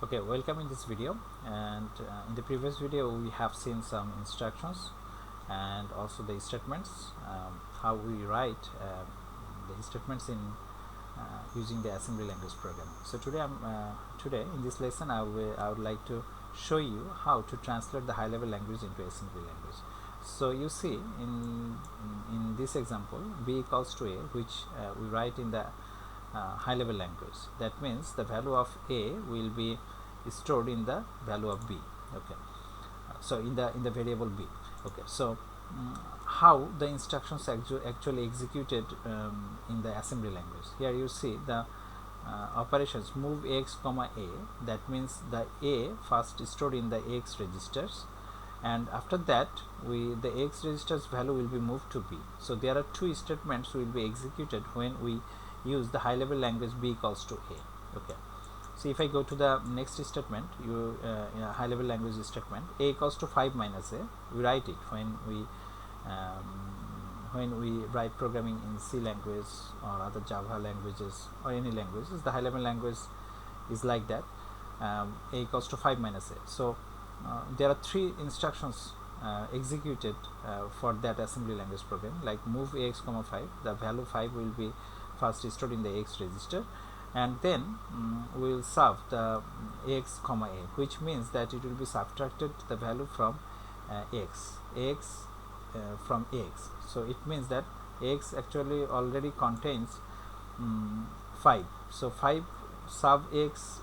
Okay, welcome in this video. And in the previous video we have seen some instructions and also the statements, how we write the statements in using the assembly language programming. So today in this lesson I would like to show you how to translate the high level language into assembly language. So you see in this example, b equals to a, which we write in the high level language. That means the value of a will be stored in the value of b. Okay, so in the variable b. Okay, so how the instructions actually executed in the assembly language. Here you see the operations move x comma a. That means the a first stored in the x registers, and after that the x registers value will be moved to b. So there are two statements will be executed when we use the high level language b equals to a. Okay, so if I go to the next statement, high level language statement, a equals to 5 minus a, we write it when we write programming in C language or other Java languages or any languages. The high level language is like that, a equals to 5 minus a. So there are three instructions executed for that assembly language program, like move x comma 5. The value 5 will be first stored in the x register, and then we will serve the x comma a, which means that it will be subtracted the value from x from x. So it means that x actually already contains 5. So 5 sub x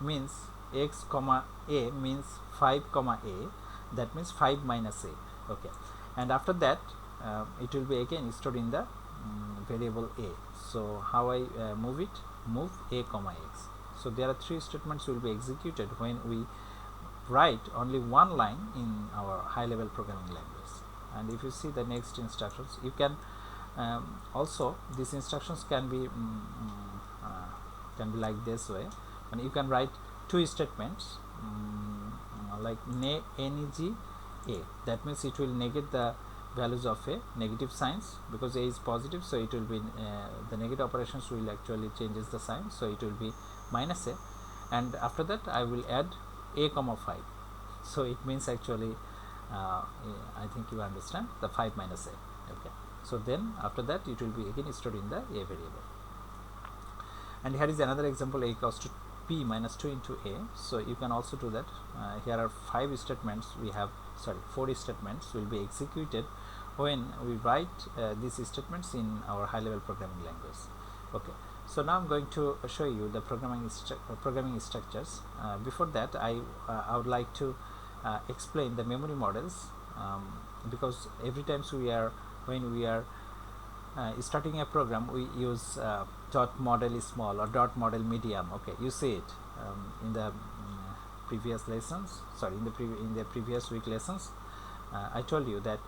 means x comma a means 5 comma a. That means 5 minus a. Okay, and after that it will be again stored in the variable a. So how I move it? Move a comma x. So there are three statements will be executed when we write only one line in our high level programming language. And if you see the next instructions, you can also these instructions can be like this way, and you can write two statements like neg a. That means it will negate the values of a negative signs, because a is positive, so it will be the negative operations will actually changes the sign, so it will be minus a, and after that I will add a comma 5. So it means actually I think you understand the 5 minus a. Okay, so then after that it will be again stored in the a variable. And here is another example, a equals to p minus 2 into a. So you can also do that. Here are 5 statements we have, 4 statements will be executed when we write these statements in our high level programming language. Okay, so now I'm going to show you the programming structures. Before that I would like to explain the memory models, because every time when we are starting a program, we use dot model small or dot model medium. Okay, you see it in the previous lessons, in the previous week lessons. I told you that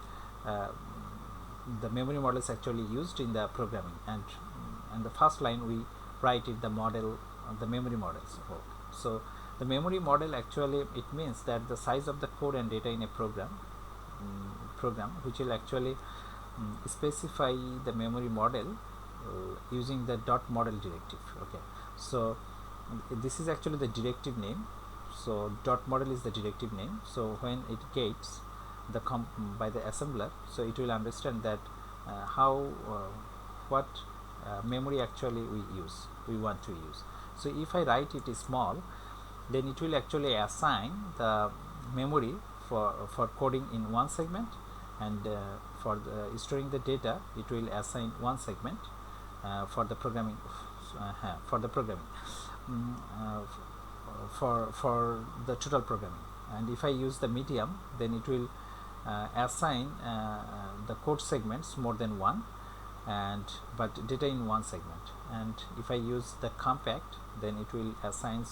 the memory model is actually used in the programming, and the first line we write it the model, the memory models. So the memory model actually, it means that the size of the code and data in a program which will actually specify the memory model using the dot model directive. Okay, so this is actually the directive name. So dot model is the directive name. So when it gets the by the assembler, so it will understand that what memory actually we want to use. So if I write it small, then it will actually assign the memory for coding in one segment, and for storing the data it will assign one segment for the programming for the total programming. And if I use the medium, then it will assign the code segments more than one, but data in one segment. And if I use the compact, then it will assign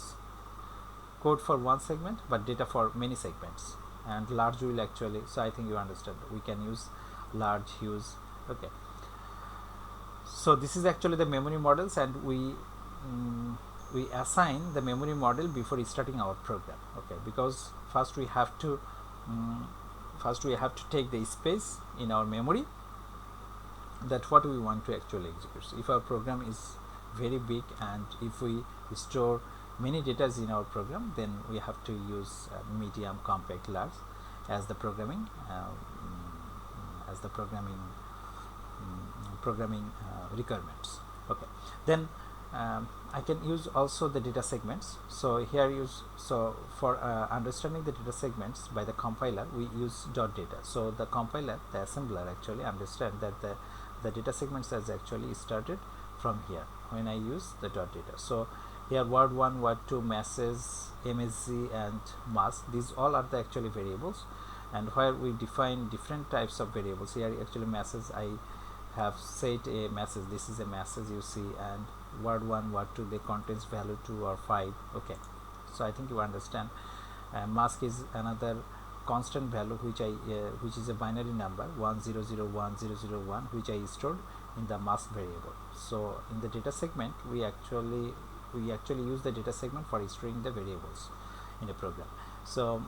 code for one segment but data for many segments. And large will actually, so I think you understand, we can use large, huge. Okay, so this is actually the memory models, and we assign the memory model before starting our program. Okay, because first we have to take the space in our memory, that what we want to actually execute. So if our program is very big, and if we store many data in our program, then we have to use medium, compact, large as the programming requirements. Okay, then I can use also the data segments. So here for understanding the data segments by the compiler, we use dot data. So the compiler, the assembler, actually understand that the data segments has actually started from here when I use the dot data. So here word1, word2, message, msg, and mask, these all are the actually variables, and where we define different types of variables. Here actually message, I have set a message, this is a message you see, and word1, word2, they contains value 2 or 5. Okay, so I think you understand. Mask is another constant value which is a binary number 100101, which I stored in the mask variable. So in the data segment, we actually use the data segment for storing the variables in a program. So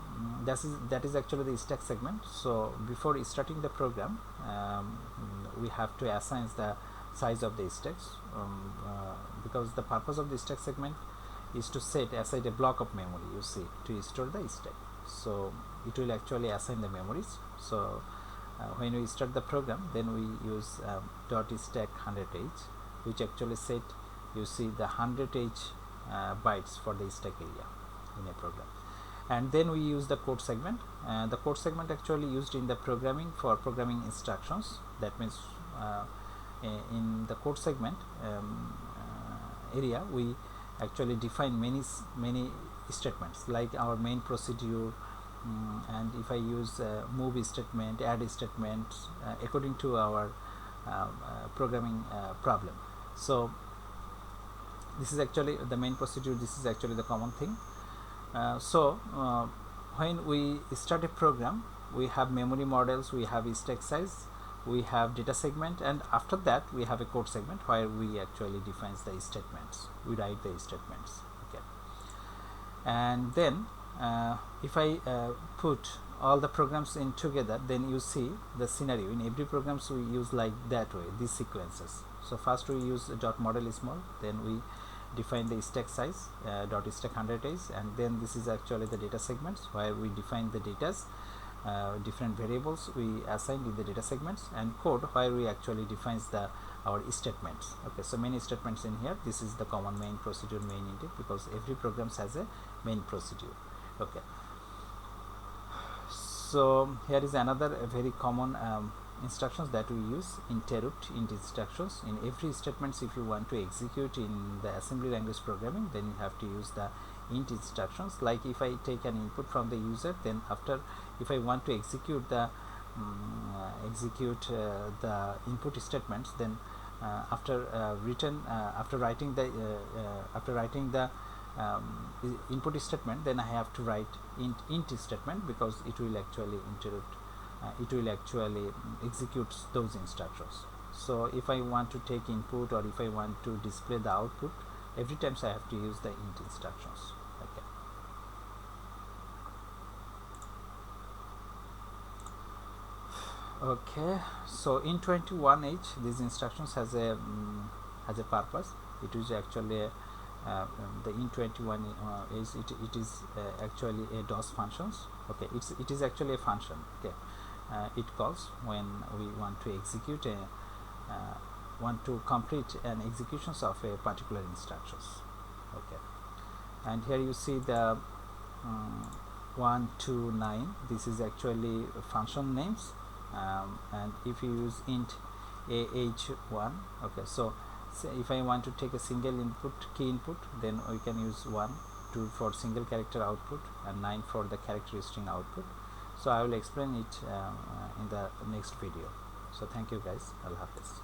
that is actually the stack segment. So before starting the program, we have to assign the size of the stacks, because the purpose of the stack segment is to set aside a block of memory, you see, to store the stack. So it will actually assign the memories. So when we start the program, then we use dot stack 100h, which actually set, you see, the 100h bytes for the stack area in a program. And then we use the code segment. The code segment actually used in the programming for programming instructions. That means in the code segment area, we actually define many statements, like our main procedure, and if I use move statement, add statement, according to our programming problem. So this is actually the main procedure, this is actually the common thing. When we start a program, we have memory models, we have stack size, we have data segment, and after that we have a code segment where we actually defines the statements, we write the statements. Okay, and then if I put all the programs in together, then you see the scenario. In every programs we use like that way, these sequences. So first we use dot model is small, then we define the stack size, dot stack 100h, and then this is actually the data segments where we define the datas, different variables we assigned in the data segments, and code where we actually defines our statements. Okay, so many statements in here. This is the common main procedure, main intake, because every program has a main procedure. Okay, so here is another very common instructions that we use, interrupt int instructions. In every statements, if you want to execute in the assembly language programming, then you have to use the int instructions. Like if I take an input from the user, then after, if I want to execute the input statements, then after writing the input statement, then I have to write int statement, because it will actually interrupt, it will actually execute those instructions. So if I want to take input, or if I want to display the output, every time I have to use the int instructions. Okay, so in 21h, these instructions has a purpose. It is actually the int21 it is actually a DOS functions. Okay, it is actually a function. Okay, it calls when we want to execute want to complete an executions of a particular instructions. Okay, and here you see the 1 to 9. This is actually function names, and if you use int ah1, okay, so if I want to take a single input, key input, then we can use 1, 2 for single character output, and 9 for the character string output. So I will explain it in the next video. So thank you guys, Allah Hafiz.